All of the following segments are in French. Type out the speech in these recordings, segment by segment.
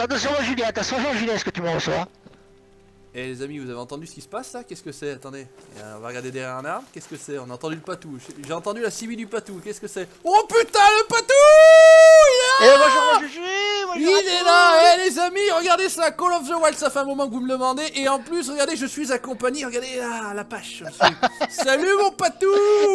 attention Julien, attention Julien, est-ce que tu me reçois? Eh les amis, vous avez entendu ce qui se passe là? Qu'est-ce que c'est? Attendez, on va regarder derrière un arbre. Qu'est-ce que c'est? On a entendu le patou. J'ai entendu la civile du patou. Qu'est-ce que c'est? Oh putain, le patou! Eh bonjour mon Juju, Il est là, les amis, regardez ça, Call of the Wild, ça fait un moment que vous me le demandez. Et en plus, regardez, je suis accompagné, regardez là, la pâche. Salut mon patou!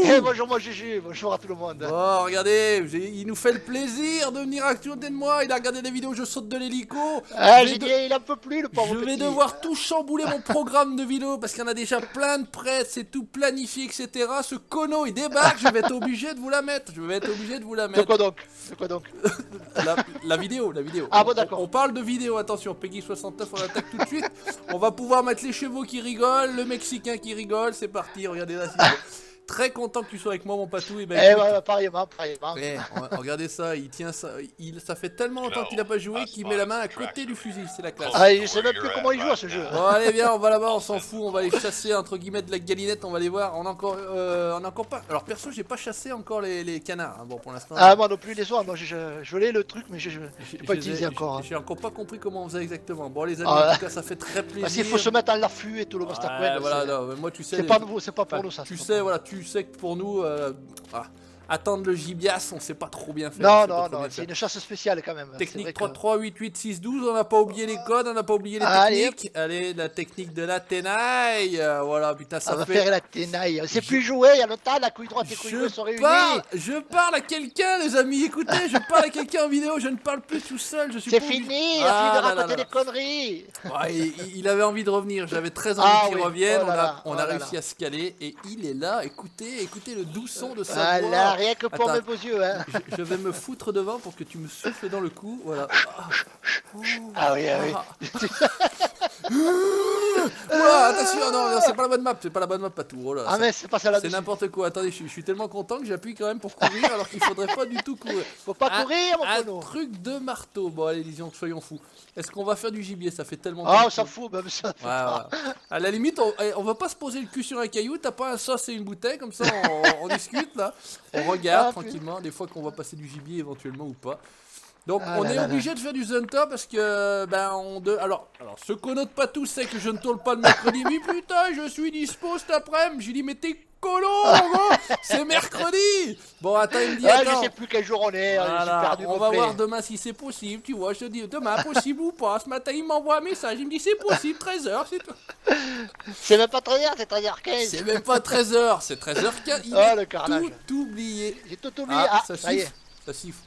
Eh bonjour mon Juju, bonjour à tout le monde. Oh, regardez, il nous fait le plaisir de venir à côté de moi. Il a regardé des vidéos où je saute de l'hélico. Ah, j'ai dit, il en peut plus le pauvre Je petit. vais devoir tout chambouler mon programme de vidéos parce qu'il y en a déjà plein de prêts, c'est tout planifié, etc. Ce cono, il débarque, je vais être obligé de vous la mettre. De quoi donc? La vidéo. Ah bon, d'accord. On parle de vidéo, attention, Peggy 69, on attaque tout de suite. On va pouvoir mettre les chevaux qui rigolent, le Mexicain qui rigole, c'est parti, regardez là. Très content que tu sois avec moi mon patou. Et ben, Eh ouais, pareillement. regardez ça, il tient ça. Ça fait tellement longtemps qu'il a pas joué qu'il met la main à côté du fusil, c'est la classe. Ah, je sais même plus comment il joue à ce jeu. Bon allez viens, on va là-bas, on s'en fout, on va aller chasser entre guillemets de la galinette, on va les voir. On a encore pas. Alors perso j'ai pas chassé encore les canards, hein. Bon pour l'instant. Ah moi non plus les soirs, moi je l'ai le truc mais je pas utilisé encore. J'ai encore pas compris comment on faisait exactement. Bon les amis, en tout cas ça fait très plaisir. Parce qu'il faut se mettre à l'affût et tout le mastercoin. Voilà, non, moi tu sais. C'est pas nouveau, c'est pas pour nous ça. Tu sais, voilà, tu sais que pour nous, attendre le gibias, on sait pas trop bien faire. Non, c'est une chasse spéciale quand même. Technique 3388-612, on n'a pas oublié les codes, on n'a pas oublié les techniques. Allez, la technique de la tenaille, voilà, putain, ça va fait... faire la tenaille, c'est plus joué, il y a le temps, la couille droite et couille gauche sont réunies. Je parle à quelqu'un, les amis, écoutez, je parle à quelqu'un en vidéo, je ne parle plus tout seul, je suis c'est fini, il a fini de raconter des conneries. Ouais, il avait envie de revenir, j'avais très envie qu'il revienne, on a réussi à se caler, et il est là, écoutez le doux son de sa voix. Rien que pour mes beaux yeux, hein. Je vais me foutre devant pour que tu me souffles dans le cou, voilà. Ah oui. Ouah, attention, non, c'est pas la bonne map, Patou. Oh là, ah mais c'est pas ça là. C'est n'importe quoi. Attendez, je suis tellement content que j'appuie quand même pour courir alors qu'il faudrait pas du tout courir. Faut pas courir, mon pono. Un truc de marteau. Bon, allez, disons, soyons fous. Est-ce qu'on va faire du gibier? Ça fait tellement. Ah, on s'en fout, même ça. Ouais. À la limite, on va pas se poser le cul sur un caillou. T'as pas un sauce et une bouteille comme ça, on discute là. On regarde tranquillement. Des fois qu'on va passer du gibier éventuellement ou pas. Donc on est obligé de faire du Zunta parce que alors ce connote pas tout sait que je ne tourne pas le mercredi. Mais putain, je suis dispo cet après-midi. J'ai dit mais t'es colo, c'est mercredi. Bon attends, il me dit attends. Je sais plus quel jour on est, voilà, perdu. On va voir demain si c'est possible. Tu vois, je te dis demain possible ou pas. Ce matin il m'envoie un message, il me dit c'est possible, 13h, c'est tout. C'est même pas 13h, c'est 13h15. C'est même pas 13h, c'est 13h15. Il a tout oublié. J'ai tout oublié. Ah, ça siffle. Ça siffle.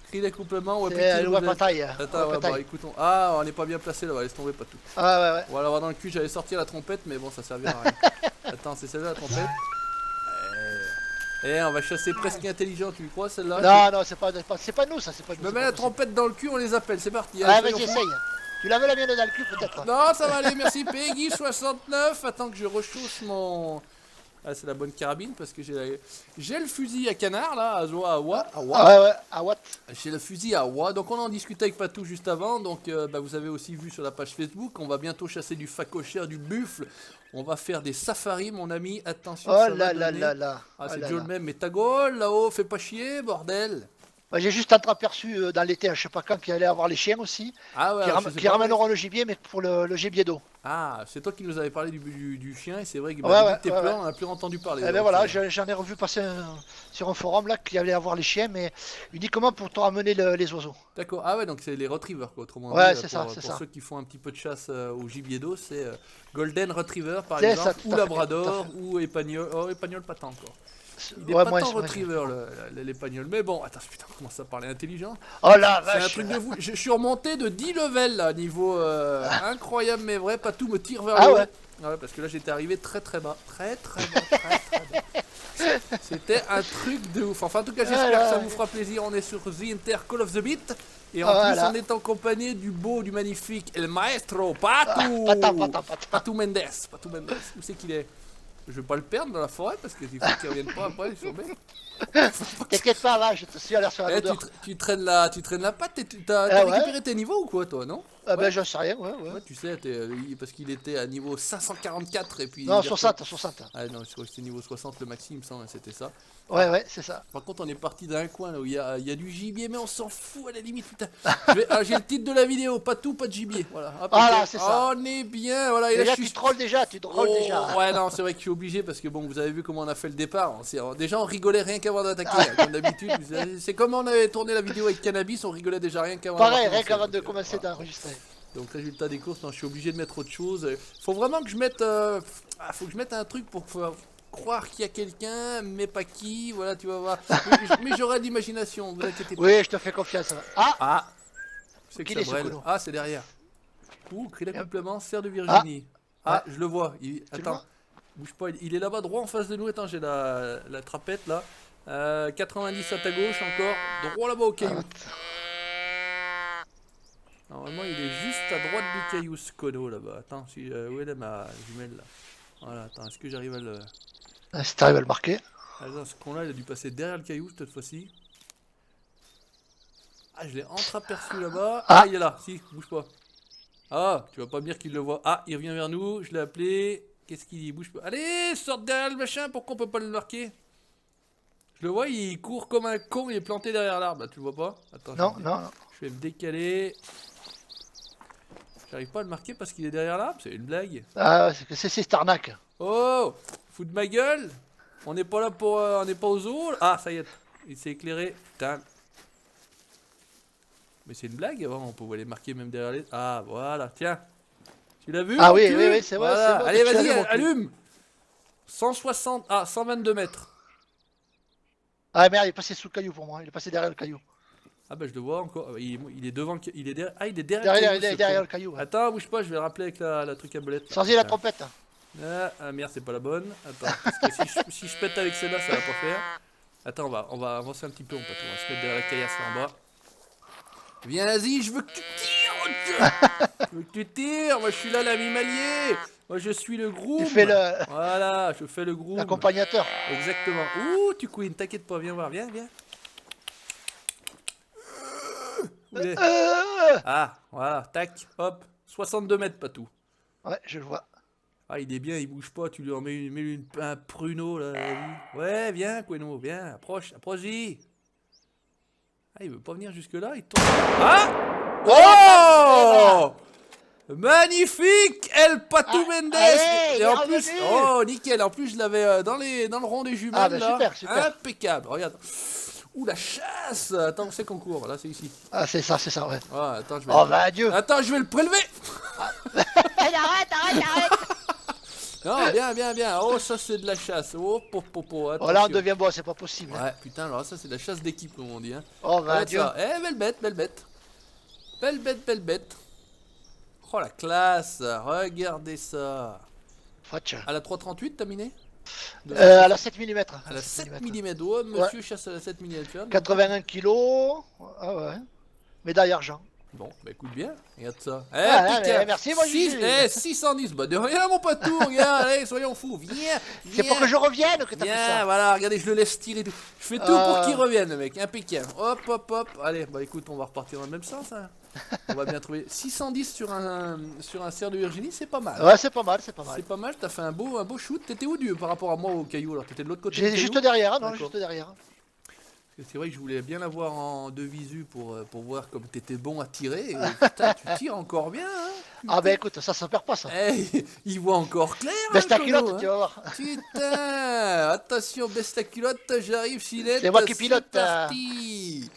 Cri d'accouplement, ouais, c'est le bataille. Attends, bah écoutons. Ah, on n'est pas bien placé là, laisse tomber pas tout. Ouais. On va l'avoir dans le cul, j'allais sortir la trompette, mais bon, ça servira à rien. Attends, c'est celle-là la trompette. On va chasser presque intelligent, tu crois celle-là? Non, c'est pas nous ça, c'est pas nous. Me mets la trompette dans le cul, on les appelle, c'est parti. Ouais, vas-y, essaye. Tu la veux la mienne dans le cul peut-être? Non, ça va aller, merci Peggy 69. Attends que je rechausse mon... Ah, c'est la bonne carabine parce que j'ai le fusil à canard là, à Watt. À Watt. J'ai le fusil à Watt. Donc on en discutait avec Patou juste avant. Donc vous avez aussi vu sur la page Facebook, on va bientôt chasser du phacochère, du buffle. On va faire des safaris, mon ami. Attention. Oh là. Ah, c'est Joe le même. Mais ta gueule là-haut, fais pas chier, bordel. J'ai juste entreaperçu dans l'été, je sais pas quand, qu'il allait avoir les chiens aussi, qui ramèneront le gibier, mais pour le gibier d'eau. Ah, c'est toi qui nous avais parlé du chien, et c'est vrai que on n'a plus entendu parler. Eh ben voilà, j'en ai revu passer sur un forum là, qu'il allait avoir les chiens, mais uniquement pour te ramener les oiseaux. D'accord, ah ouais, donc c'est les retrievers quoi, autrement dit. C'est ça. Pour ceux qui font un petit peu de chasse au gibier d'eau, c'est Golden Retriever par exemple, ou Labrador, ou Épagnol. Oh, Épagnol pas tant encore. Il est pas tant retriever l'épagnol. Mais bon, attends, putain, comment ça parler intelligent? Oh la vache. C'est un truc de fou. Je suis remonté de 10 levels là, niveau incroyable mais vrai. Patou me tire vers le haut. Ouais, parce que là j'étais arrivé très bas. Très bas. C'était un truc de ouf. Enfin, en tout cas, j'espère que ça vous fera plaisir. On est sur The Inter Call of the Beat. Et en plus, on est accompagné du beau, du magnifique El Maestro Patou. Patou Mendes. Où c'est qu'il est? Je vais pas le perdre dans la forêt parce qu'il faut qu'il revienne pas après sur mes. T'inquiète pas, va, je te suis à l'air sur la odeur. Tu traînes la patte, t'as récupéré tes niveaux ou quoi toi, non? Ben j'en sais rien, ouais. Tu sais, parce qu'il était à niveau 544 et puis... Non, 60. Ah non, je crois que c'était niveau 60 le maxi, il me semble, c'était ça. Ouais, c'est ça. Par contre, on est parti d'un coin là où il y a du gibier, mais on s'en fout à la limite, putain. J'ai le titre de la vidéo, pas tout, pas de gibier. Voilà, hop, voilà, c'est ça. On est bien, voilà. Et là, tu trolles déjà, déjà. Ouais, non, c'est vrai que je suis obligé parce que bon, vous avez vu comment on a fait le départ. Déjà, on rigolait rien qu'avant d'attaquer, hein, comme d'habitude. C'est comme on avait tourné la vidéo avec Cannabis, on rigolait déjà rien qu'avant. Pareil, rien qu'avant de commencer d'enregistrer. Donc résultat des courses, non, je suis obligé de mettre autre chose. Faut vraiment que je mette, faut que je mette un truc pour croire qu'il y a quelqu'un, mais pas qui. Voilà, tu vas voir. mais j'aurai de l'imagination, vous inquiétez pas. Oui, je te fais confiance. C'est que ça brûle. Ah, c'est derrière. Cri d'accouplement, serre de Virginie. Je le vois. Attends, bouge pas. Il est là-bas, droit en face de nous. Attends, j'ai la trapette là. 90 à ta gauche encore. Droit là-bas au caillou. Normalement, il est juste à droite du caillou, ce cono là-bas. Attends, où est ma jumelle là? Voilà, attends, est-ce que j'arrive à le. Si t'arrives à le marquer. Attends, ce con là, il a dû passer derrière le caillou cette fois-ci. Ah, je l'ai entreaperçu là-bas. Ah, il est là, si, bouge pas. Ah, tu vas pas me dire qu'il le voit. Ah, il revient vers nous, je l'ai appelé. Qu'est-ce qu'il dit? Bouge pas. Allez, sort derrière le machin, pourquoi on peut pas le marquer? Je le vois, il court comme un con, il est planté derrière l'arbre. Tu le vois pas? Attends, non. Je vais me décaler. J'arrive pas à le marquer parce qu'il est derrière l'arbre, c'est une blague. Ah, c'est cette arnaque. Oh, fous de ma gueule. On n'est pas là pour... on n'est pas aux zoo. Ah, ça y est, il s'est éclairé. Putain. Mais c'est une blague, avant on pouvait les marquer même derrière les... Ah, voilà, tiens. Tu l'as vu? Ah oui, c'est vrai. Voilà. Bon, allez, vas-y, allume. 160... Ah, 122 mètres. Ah merde, il est passé sous le caillou pour moi, il est passé derrière le caillou. Ah bah je le vois encore, il est devant, il est derrière, il est derrière le caillou. Ouais. Attends, bouge pas, je vais le rappeler avec la truc à bolette. Sans la trompette. Ah merde, c'est pas la bonne. Attends, parce que si je pète avec celle-là, ça va pas faire. Attends, on va avancer un petit peu, on va se mettre derrière la caillasse là en bas. Viens, vas-y, je veux que tu tires. Je veux que tu tires, moi je suis là l'animalier. Moi je suis le groupe. Tu fais le... Voilà, je fais le groupe. L'accompagnateur. Exactement. Ouh, tu couines, t'inquiète pas, viens voir, viens. Ah, voilà, tac, hop, 62 mètres, pas tout. Ouais, je le vois. Ah, il est bien, il bouge pas, tu lui en mets un pruneau là. Ouais, viens, Queno, viens, approche-y. Ah, il veut pas venir jusque-là, il tombe. Ah! Oh! Magnifique! El Patou Mendes! Et en plus, oh, nickel, en plus je l'avais dans le rond des jumelles. Ah, bah là. Super. Impeccable, regarde. Ouh, la chasse! Attends, où c'est qu'on court? Là, c'est ici. Ah, c'est ça, ouais. Ah, attends, je vais... Oh, bah adieu! Attends, je vais le prélever! Arrête! Non, bien. Oh, ça, c'est de la chasse. Oh, popo. Oh, là, on devient bon, c'est pas possible. Ouais, putain, alors ça, c'est de la chasse d'équipe, comme on dit. Hein. Oh, bah adieu! Belle bête. Belle bête. Oh, la classe! Regardez ça! Fatcha. À la 338, t'as miné? À la 7 mm. À la 7 mm. Oh, monsieur chasse à la 7 mm. 81 kg. Ah ouais. Médaille argent. Bon, bah écoute bien, regarde ça. Merci, moi, 610, bah de rien, mon patou, regarde, allez, soyons fous, viens. C'est pour que je revienne que t'as fait ça. Voilà, regardez, je le laisse tirer. Je fais tout pour qu'il revienne, le mec, impeccable. Hop. Allez, bah écoute, on va repartir dans le même sens, hein. On va bien trouver. 610 sur un cerf de Virginie, c'est pas mal. Ouais, c'est pas mal. C'est pas mal, t'as fait un beau shoot. T'étais où par rapport à moi au caillou? Alors, t'étais de l'autre côté? J'étais juste derrière, non, juste derrière. C'est vrai que je voulais bien l'avoir en de visu pour voir comme t'étais bon à tirer. Et, putain, tu tires encore bien. Hein, ah bah écoute, ça perd pas ça. Hey, il voit encore clair. Baisse ta culotte, tu vas voir. Putain, attention, baisse ta culotte, j'arrive, Silette. C'est moi qui pilote. C'est parti.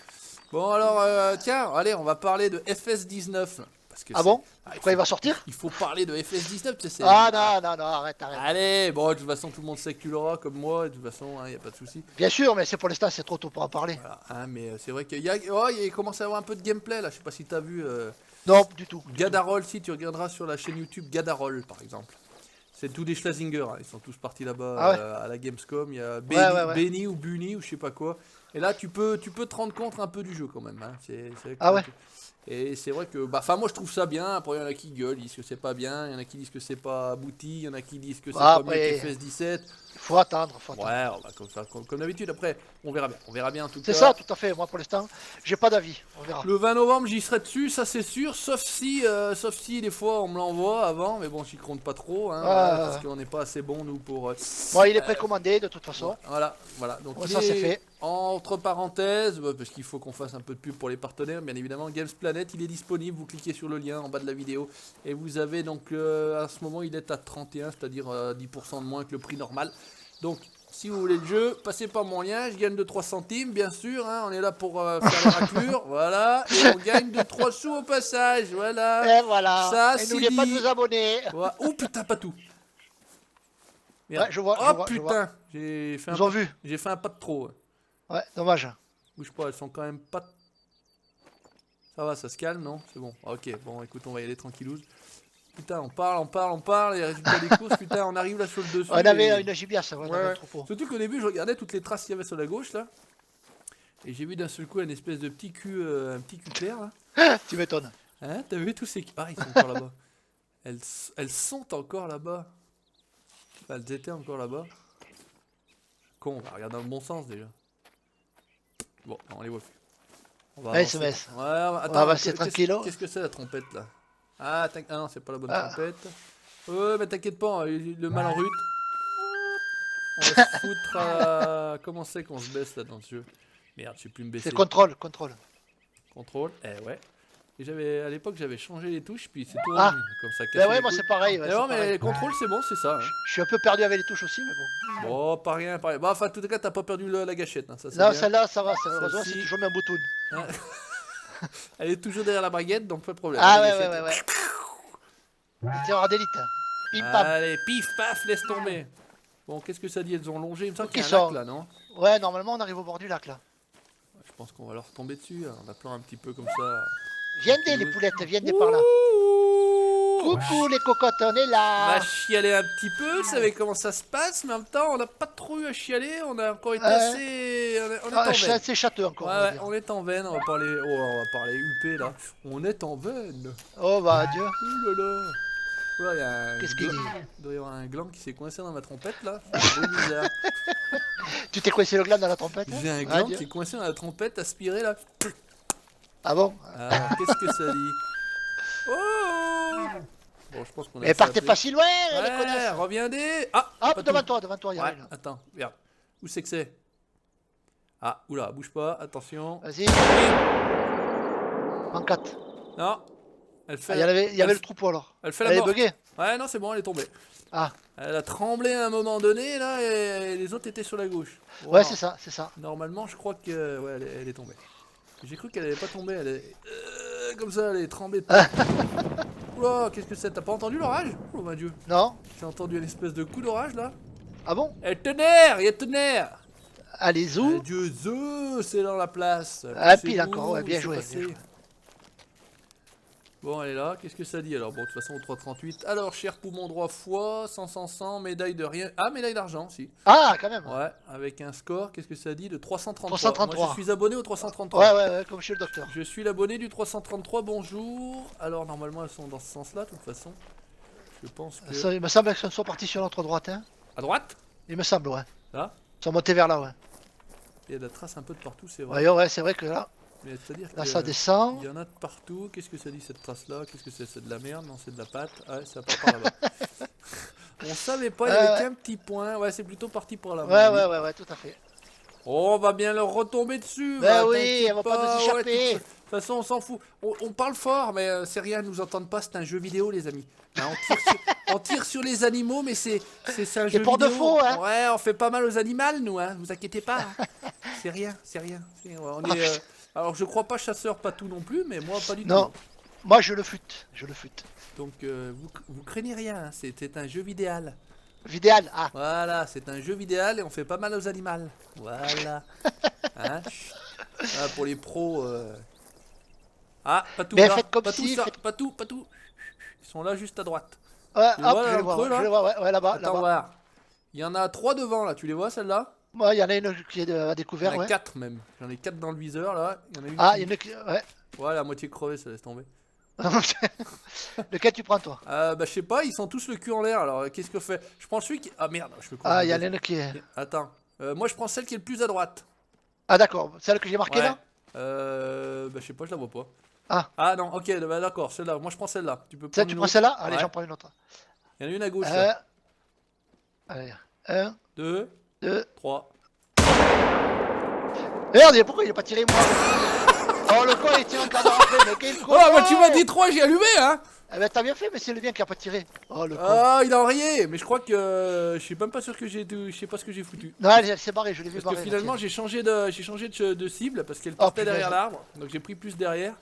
Bon alors, tiens, allez, on va parler de FS19. Parce que bon? Pourquoi il va sortir? Il faut parler de FS19, tu sais. Ah non, arrête. Allez, bon, de toute façon, tout le monde sait que tu l'auras comme moi, de toute façon, il n'y a pas de souci. Bien sûr, mais c'est pour l'instant, c'est trop tôt pour en parler. Voilà, hein, mais c'est vrai qu'il il commence à y avoir un peu de gameplay là, je sais pas si t'as vu. Non, du tout. Gadarol, si tu regarderas sur la chaîne YouTube Gadarol par exemple. C'est tous des Schlesinger, hein. Ils sont tous partis là-bas à la Gamescom. Il y a Benny ou Bunny ou je sais pas quoi. Et là, tu peux te rendre compte un peu du jeu quand même. Hein. Ah ouais. Et c'est vrai que, moi je trouve ça bien. Après, il y en a qui gueulent, ils disent que c'est pas bien. Il y en a qui disent que c'est pas abouti. Il y en a qui disent que c'est pas mieux qu'FS17. Faut attendre, Ouais, on va comme d'habitude. Après, on verra bien. On verra bien en tout cas. C'est ça, tout à fait. Moi pour l'instant, j'ai pas d'avis. On verra. Le 20 novembre, j'y serai dessus, ça c'est sûr. Sauf si des fois on me l'envoie avant. Mais bon, j'y compte pas trop. Hein, parce qu'on n'est pas assez bon nous pour. Bon, il est précommandé de toute façon. Voilà. Donc ça c'est fait. Entre parenthèses, parce qu'il faut qu'on fasse un peu de pub pour les partenaires, bien évidemment, Games Planet, il est disponible, vous cliquez sur le lien en bas de la vidéo, et vous avez donc, à ce moment, il est à 31, c'est-à-dire 10% de moins que le prix normal. Donc, si vous voulez le jeu, passez par mon lien, je gagne de 3 centimes, bien sûr, hein, on est là pour faire les raclures, voilà, et on gagne de 3 sous au passage, voilà. Et voilà, ça, et n'oubliez pas de vous abonner. Voilà. Oh putain, pas tout. Ouais, je vois, putain, j'ai fait un pas de trop. Ouais, dommage. Bouge pas, elles sont quand même pas... Ça va, ça se calme, non? C'est bon. Ok, bon, écoute, on va y aller tranquillouze. Putain, on parle, les résultats des courses, putain, on arrive là sur le dessus. On avait une gibiasse, ouais. Surtout qu'au début, je regardais toutes les traces qu'il y avait sur la gauche, là. Et j'ai vu d'un seul coup une espèce de petit cul clair, là. Tu m'étonnes. Hein, t'as vu tous ces... Ah, ils sont encore là-bas. Elles sont encore là-bas. Enfin, elles étaient encore là-bas. Con, on va regarder dans le bon sens, déjà. Bon, on les voit plus. On va SMS. Ouais, attends, c'est tranquille. Qu'est-ce que c'est la trompette là? Ah non, c'est pas la bonne trompette. Ouais, mais t'inquiète pas, le mal en rut. On va se foutre à... Comment c'est qu'on se baisse là dans ce jeu? Merde, je sais plus me baisser. C'est contrôle. Contrôle, ouais. Et à l'époque, j'avais changé les touches, puis c'est tout revenu, comme ça. Ben ouais, moi c'est pareil. Non, mais les contrôles, c'est bon, c'est ça. Hein. Je suis un peu perdu avec les touches aussi, mais bon. Bon, pas rien. Bah, enfin, en tout cas, t'as pas perdu la gâchette. Hein, ça, non, celle-là, ça va. Heureusement, c'est toujours mes boutons. Hein. Elle est toujours derrière la baguette, donc pas de problème. Ah ouais. Tireur d'élite. Pim pam. Allez, pif paf, laisse tomber. Bon, qu'est-ce que ça dit? Elles ont longé. Il me semble qu'il y a un lac là, non? Ouais, normalement, on arrive au bord du lac là. Je pense qu'on va leur tomber dessus, en appelant un petit peu comme ça. Viendez les poulettes, viendez par là. Coucou les cocottes, on est là. On va chialer un petit peu, vous savez comment ça se passe, mais en même temps, on n'a pas trop eu à chialer, on a encore été assez... On est en veine. assez châteux encore. Ouais, on est en veine, on va parler UP là. On est en veine. Oh bah adieu. Ouh là là. Qu'est-ce qu'il dit? Il doit y avoir un gland qui s'est coincé dans ma trompette là. C'est bizarre. Tu t'es coincé le gland dans la trompette? J'ai un gland qui est coincé dans la trompette, aspiré là. Ah bon? Alors, qu'est-ce que ça dit? Oh! Bon, je pense qu'on a... Mais partez pas si loin, les connasses. Reviens des... Ah! Hop, devant toi, il y a une. Attends, regarde. Où c'est que c'est? Ah, oula, bouge pas, attention. Vas-y. En 4. Non. Elle fait... Il y avait le troupeau alors. Elle fait la mort. Elle est buggée. Ouais, non, c'est bon, elle est tombée. Ah. Elle a tremblé à un moment donné, là, et les autres étaient sur la gauche. Wow. Ouais, c'est ça. Normalement, je crois que... Ouais, elle est tombée. J'ai cru qu'elle allait pas tomber, elle est... comme ça, elle est tremblée de partout. Oula, qu'est-ce que c'est? T'as pas entendu l'orage? Oh mon dieu. Non. J'ai entendu une espèce de coup d'orage, là. Ah bon? Et tonnerre, il y a tonnerre. Allez, où? Dieu, c'est dans la place. Ah, pile encore, ouais, bien joué. Bon, elle est là. Qu'est-ce que ça dit alors? Bon, de toute façon, au 338. Alors, cher poumon droit fois, 100, médaille de rien. Ah, médaille d'argent, si. Ah, quand même. Ouais, avec un score, qu'est-ce que ça dit? De 333. 333. Moi, je suis abonné au 333. Ouais, comme chez le docteur. Je suis l'abonné du 333, bonjour. Alors, normalement, elles sont dans ce sens-là, de toute façon. Je pense que... Ça, il me semble qu'elles sont parties sur notre droite, hein. À droite? Il me semble, ouais. Là? Ils sont montés vers là, ouais. Il y a de la trace un peu de partout, c'est vrai. Ouais, c'est vrai que là... Mais c'est-à-dire là, ça descend. Il y en a de partout. Qu'est-ce que ça dit cette trace-là? Qu'est-ce que c'est? C'est de la merde? Non, c'est de la pâte. Ouais, ça part par là-bas. On savait pas, il y avait qu'un petit point. Ouais, c'est plutôt parti pour là. Ouais, tout à fait. Oh, on va bien leur retomber dessus. Ben oui, on va pas nous échapper. De toute façon, on s'en fout. On parle fort, mais c'est rien, nous entendent pas. C'est un jeu vidéo, les amis. Hein, on tire sur les animaux, mais c'est un jeu vidéo. Pour de faux, hein. Ouais, on fait pas mal aux animaux, nous. Hein. Vous inquiétez pas. Hein. C'est rien. On est... Alors je crois pas chasseur patou non plus, mais moi pas du tout. Non, moi je le fute. Donc vous craignez rien, c'est un jeu vidéal. Vidéal, ah. Voilà, c'est un jeu vidéal et on fait pas mal aux animaux. Voilà. Hein, voilà pour les pros. Ah, patou, mais là, faites comme patou, si, ça, patou. Ils sont là juste à droite. Ouais, je les vois, ouais, là-bas. Attends, voir. Il y en a 3 devant là, tu les vois celle-là? Ouais, il y en a une qui est à découvert. Il y en a 4 même. J'en ai 4 dans le viseur là. Il y en a une qui. Ouais. Ouais, la moitié crevée, ça laisse tomber. Lequel tu prends toi? Bah je sais pas, ils sont tous le cul en l'air, alors qu'est-ce que je fais? Je prends celui qui... Ah merde, je me Ah, il y en a une qui est... Attends, moi je prends celle qui est le plus à droite. Ah d'accord, celle que j'ai marquée Ouais. là? Bah je sais pas, je la vois pas. Ah, Ah non, ok, bah, d'accord, celle-là, moi je prends celle-là. Tu peux celle, prendre tu une prends autre. celle-là? Allez, Ouais. j'en prends une autre. Il y en a une à gauche là. Allez, 1, 2, 2... 3. Merde, pourquoi il est pas tiré moi? Oh le con il tire encore après, mais quel con! Oh bah tu m'as dit 3, j'ai allumé hein. Eh ben t'as bien fait, mais c'est le bien qui a pas tiré. Oh le con. Ah il a enrayé, mais je crois que je suis même pas sûr que je sais pas ce que j'ai foutu. Non, elle s'est barrée, je l'ai vu Parce barrer. que finalement j'ai changé de cible parce qu'elle partait derrière l'arbre, donc j'ai pris plus derrière.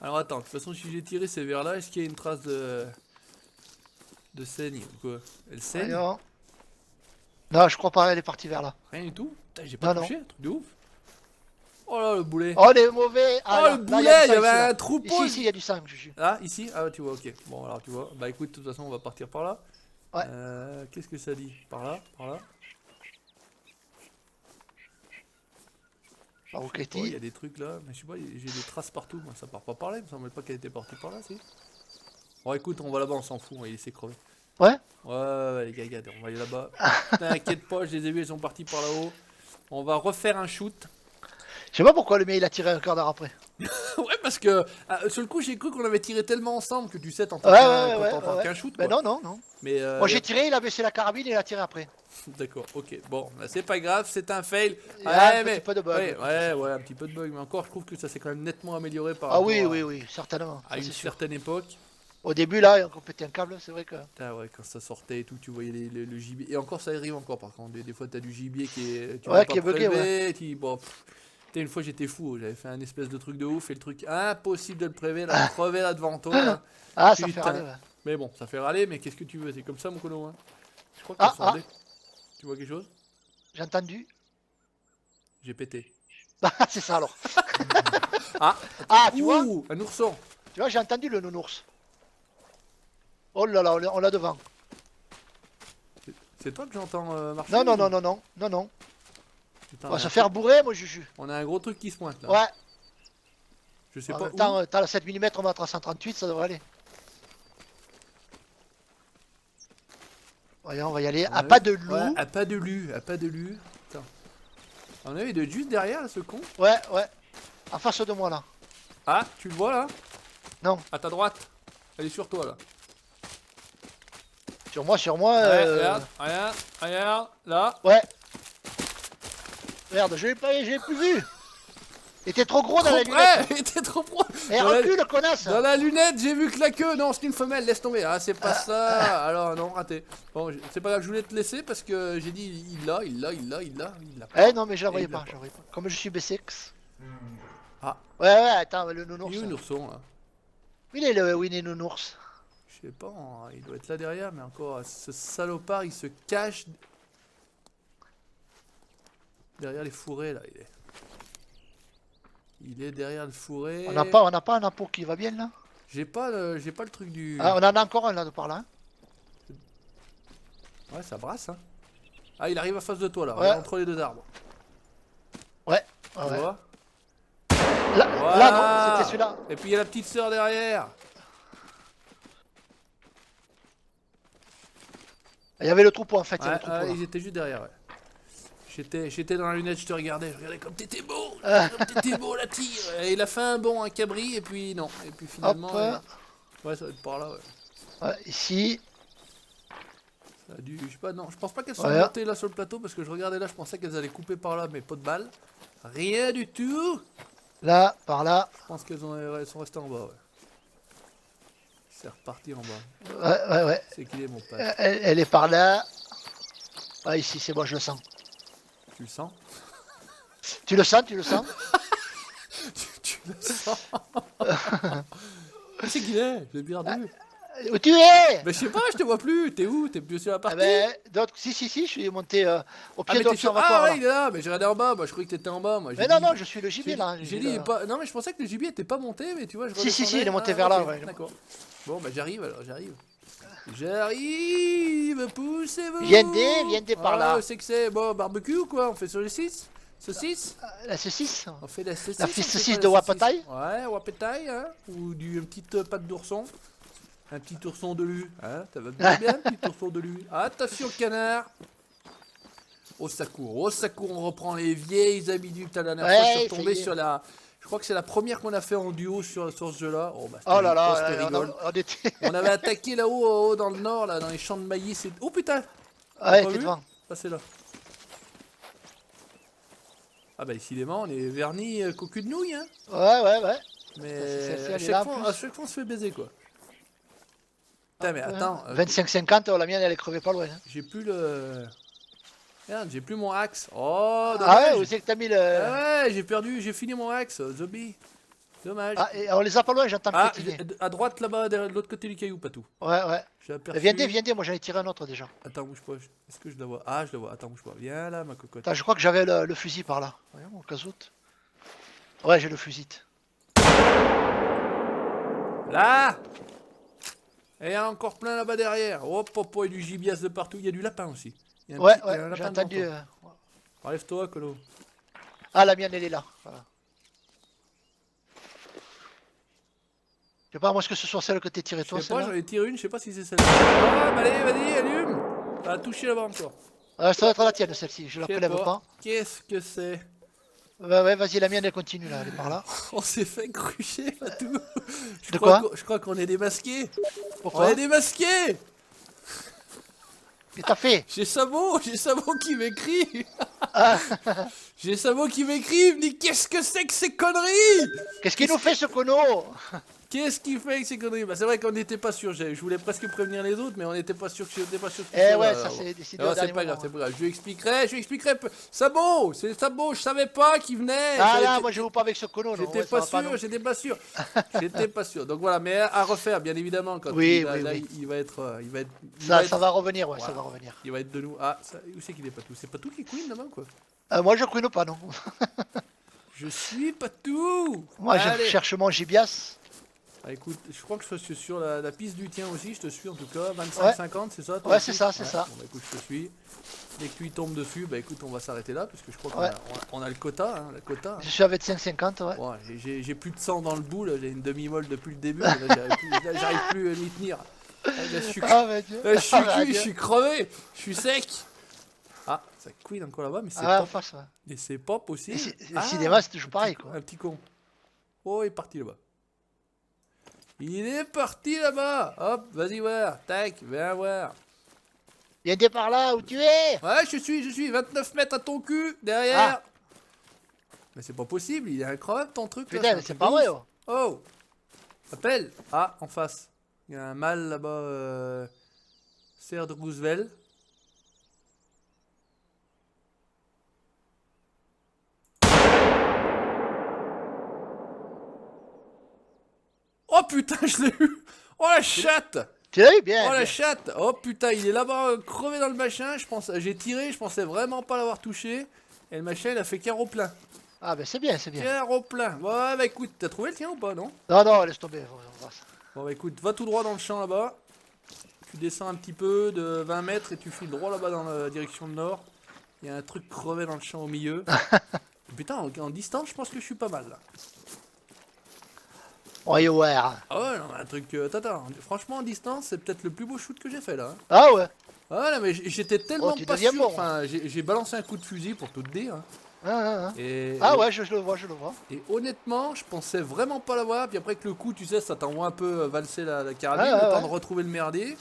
Alors attends, de toute façon si j'ai tiré ces vers là, est-ce qu'il y a une trace de saigne ou quoi? Elle saigne? Non, je crois pas, elle est partie vers là. Rien du tout? Putain j'ai pas touché, truc de ouf. Oh là le boulet. Oh les mauvais. Ah, oh là, le boulet, il y avait un troupeau. Ici, il y a du sang, Juju. Ah ici? Ah tu vois, ok. Bon alors tu vois, bah écoute, de toute façon on va partir par là. Ouais. Qu'est-ce que ça dit? Par là? Par là? Il y a des trucs là, mais je sais pas, j'ai des traces partout, moi ça part pas par là, il me semble pas qu'elle était partie par là, si. Bon écoute, on va là-bas, on s'en fout, on va y laisser crever. Ouais? Ouais, les gars, regarde, on va aller là-bas. T'inquiète pas, je les ai vus, ils sont partis par là-haut. On va refaire un shoot. Je sais pas pourquoi le mien il a tiré un quart d'heure après. Ouais, parce que sur le coup, j'ai cru qu'on avait tiré tellement ensemble que tu sais, t'entends qu'un shoot. Mais quoi. non. Mais moi j'ai tiré, il a baissé la carabine et il a tiré après. D'accord, ok. Bon, bah, c'est pas grave, c'est un fail. Un petit peu de bug. Ouais, un petit peu de bug. Mais encore, je trouve que ça s'est quand même nettement amélioré par rapport à, oui, certainement. À une certaine époque. Au début, là, on pétait un câble, c'est vrai que. Ah ouais, quand ça sortait et tout, tu voyais le gibier. Et encore, ça arrive encore par contre. Des fois, t'as du gibier qui est. Qui est bugué, ouais. Bon, une fois, j'étais fou. J'avais fait un espèce de truc de ouf et le truc impossible de le préver. Là, crever là devant toi. Là. Ah, ça fait râler, ouais. Mais bon, ça fait râler, mais qu'est-ce que tu veux? C'est comme ça, mon colo. Hein. Je crois que Tu vois quelque chose? J'ai entendu. J'ai pété. C'est ça alors. Tu vois? Un ourson. Tu vois, j'ai entendu le nounours. Oh là là, on l'a devant. C'est toi que j'entends marcher? Non. Putain, on va se faire bourrer, moi, Juju. On a un gros truc qui se pointe là. Ouais. Je sais pas. T'as la 7 mm, on va être à 138, ça devrait aller. Voyons, on va y aller. À pas de loup. Ouais, à pas de loup, Attends. On avait de juste derrière là, ce con. Ouais. En face de moi là. Ah, tu le vois là? Non. À ta droite. Elle est sur toi là. Sur moi. Regarde, là. Ouais. Merde, je l'ai plus vu. Il était trop gros dans la lunette. Ouais, il était trop pro. Et recule, connasse. Dans la lunette, j'ai vu que la queue. Non, c'est une femelle, laisse tomber. Ah, c'est pas ça. Alors, non, raté. Bon, c'est pas grave, je voulais te laisser parce que j'ai dit il l'a. Eh non, mais je la voyais pas. Comme je suis B6. Ah. Ouais, attends, le nounours. Il est où l'ourson là? Il est le Winnie nounours. Je sais pas, il doit être là derrière, mais encore, ce salopard, il se cache derrière les fourrés là. Il est derrière le fourré. On n'a pas un impôt qui va bien là? J'ai pas le truc du. Ah, on en a encore un là de par là. Hein. Ouais, ça brasse hein. Ah, il arrive à face de toi là, entre les deux arbres. Ouais. Tu vois? Là non, c'était celui-là. Et puis il y a la petite sœur derrière. Il y avait le troupeau en fait. Ils étaient juste derrière. Ouais. J'étais dans la lunette, je te regardais, je regardais comme t'étais beau, la tire. Et il a fait un bond, un cabri, et puis non. Et puis finalement. Ouais, ça va être par là, ouais. Ouais, ici. Ça a dû. Je sais pas, non, je pense pas qu'elles sont montées là sur le plateau parce que je regardais là, je pensais qu'elles allaient couper par là, mais pas de balles. Rien du tout. Là, par là. Je pense qu'elles sont restées en bas, ouais. C'est reparti en bas. Ouais. C'est qu'il est mon pote. Elle est par là. Ah, ici, c'est moi, je le sens. Tu le sens? Tu le sens? Tu le sens? Où c'est qu'il est? Je l'ai perdu. Où tu es? Mais je sais pas, je te vois plus. T'es où? T'es plus sur la partie? Si, je suis monté au pied de l'observatoire. Ah ouais, il est là, mais j'ai regardé en bas. Moi, je croyais que t'étais en bas. Moi, mais non, je suis le gibier là. J'ai dit, non, mais je pensais que le gibier était pas monté, mais tu vois, je Si, il est monté vers là. Ouais. D'accord. Bon, bah j'arrive alors, J'arrive, poussez-vous. Viendez par là. C'est que c'est bon, barbecue ou quoi? On fait sur les 6? Saucisse? La saucisse. On fait la saucisse. La saucisse de Wapataille. Ouais, Wapataille, hein. Ou une petite pâte d'ourson. Un petit ourson de lu. Hein, ça va bien, un petit ourson de lu. Attention, canard. Au secours, on reprend les vieilles habitudes. La dernière fois, je suis retombé sur la... Je crois que c'est la première qu'on a fait en duo sur ce jeu-là. Oh, bah, oh là là, on avait attaqué là-haut dans le nord, là, dans les champs de maïs. Oh putain! Ouais, t'es devant. Passez là. Ah bah décidément, on est vernis cocu de nouilles, hein. Ouais. Mais à chaque fois, on se fait baiser, quoi. Putain, mais attends. 25-50, la mienne, elle est crevée pas loin. Hein. J'ai plus le... Merde, j'ai plus mon axe. Oh, dommage. Ah ouais, où c'est que t'as mis le... Ah ouais, j'ai fini mon axe, zombie. Dommage. Ah, et on les a pas loin, j'entends pétiller. À droite, là-bas, de l'autre côté du caillou, Patou. Ouais. Viens, moi j'en ai tiré un autre déjà. Attends, bouge pas. Est-ce que je la vois? Ah, je la vois. Attends, bouge pas. Viens là, ma cocotte. Attends, je crois que j'avais le fusil par là. Voyons, au cas où. Ouais, j'ai le fusil. Là! Et il y en a encore plein là-bas derrière. Hop, il y a du gibias de partout. Il y a du lapin aussi. Ouais, j'ai entendu. Enlève-toi, Colo. Ah, la mienne, elle est là. Voilà. Je sais pas, moi, est-ce que ce soit celle que t'es tirée toi? Je sais pas, j'en ai tiré une, je sais pas si c'est celle-là. Ah, bah allez, vas-y, allume! Ça a touché là-bas encore. Ça va être la tienne, celle-ci, je la relève pas. Qu'est-ce que c'est? Ouais, vas-y, la mienne, elle continue là, elle est par là. On s'est fait crucher, Patou. Je crois qu'on est démasqués. Pourquoi? On est démasqués! Qu'est-ce que t'as fait? J'ai Samo qui m'écrit. J'ai Samo qui m'écrit, il me dit qu'est-ce que c'est que ces conneries? Qu'est-ce qu'il nous fait ce cono? Qu'est-ce qu'il fait avec ces conneries? Bah c'est vrai qu'on n'était pas sûr, je voulais presque prévenir les autres, mais on n'était pas sûr que j'étais pas sûr que eh ouais, ça c'est décidé au dernier moment. C'est pas grave, je lui expliquerai. Samo, c'est Samo, je savais pas qu'il venait. Ah là, moi je joue pas avec ce cono. J'étais pas sûr. J'étais pas sûr. Donc voilà, mais à refaire, bien évidemment, quand il va être... Ça va revenir, ouais, ça va revenir. Il va être de nous. Ah, où c'est qu'il est Patou? C'est Patou qui queen là-bas, quoi? Moi je queen pas, non. Je suis Patou. Moi je cherche mon gibias. Ah, écoute, je crois que je suis sur la piste du tien aussi, je te suis en tout cas, 25-50, c'est ça? Ouais, c'est ça. Bon, bah écoute, je te suis. Dès que tu y tombes dessus, bah écoute, on va s'arrêter là, parce que je crois qu'on a le quota, hein, Je suis à 25-50, ouais. Ouais, j'ai plus de sang dans le bout, là, j'ai une demi-molle depuis le début, là, j'arrive plus à m'y tenir. Là, je suis je suis crevé, je suis sec. Ah, ça queen encore là-bas, mais c'est pop. Face, ouais. Et c'est pop aussi. Et cinéma, c'est toujours pareil, quoi. Un petit con. Oh, il est parti là-bas. Il est parti là-bas. Hop, vas-y voir. Tac, viens voir. Viens par là où tu es. Ouais, je suis 29 mètres à ton cul, derrière. Mais c'est pas possible, il est incroyable ton truc. Putain, mais c'est pas vrai. Oh, appelle. Ah, en face. Il y a un mâle là-bas. Serre de Roosevelt. Oh putain, je l'ai eu. Oh la chatte. Tu l'as eu bien. Oh la chatte. Oh putain, il est là-bas crevé dans le machin. J'ai tiré, je pensais vraiment pas l'avoir touché. Et le machin, il a fait carreau plein. Ah ben c'est bien. Carreau plein. Ouais, bah écoute, t'as trouvé le tien ou pas, non? Non, laisse tomber. Bon bah écoute, va tout droit dans le champ là-bas. Tu descends un petit peu de 20 mètres et tu files droit là-bas dans la direction de nord. Il y a un truc crevé dans le champ au milieu. Putain, en distance, je pense que je suis pas mal là. Ouais. Ah ouais, non, un truc... Attends, franchement, en distance, c'est peut-être le plus beau shoot que j'ai fait, là. Hein. Ah ouais. Ah non, mais j'étais tellement pas sûr. Enfin, j'ai balancé un coup de fusil, pour tout te dire. Hein. Ouais, je le vois. Et honnêtement, je pensais vraiment pas l'avoir. Puis après que le coup, tu sais, ça t'envoie un peu valser la carabine, le temps de retrouver le merdier.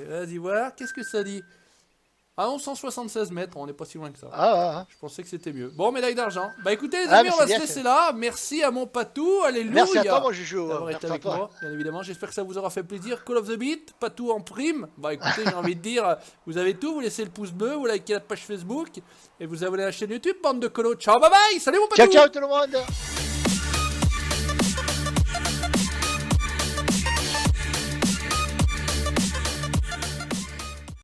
Vas-y, voir, qu'est-ce que ça dit? Ah, 176 mètres, on n'est pas si loin que ça. Je pensais que c'était mieux. Bon, médaille d'argent. Bah écoutez, les amis, on va se laisser là. Merci à mon Patou, alléluia. Merci à toi, mon Juju. D'avoir été avec moi, bien évidemment. J'espère que ça vous aura fait plaisir. Call of the Beat, Patou en prime. Bah écoutez, j'ai envie de dire, vous avez tout. Vous laissez le pouce bleu, vous likez la page Facebook et vous abonnez à la chaîne YouTube, bande de colos. Ciao, bye bye. Salut mon Patou. Ciao tout le monde.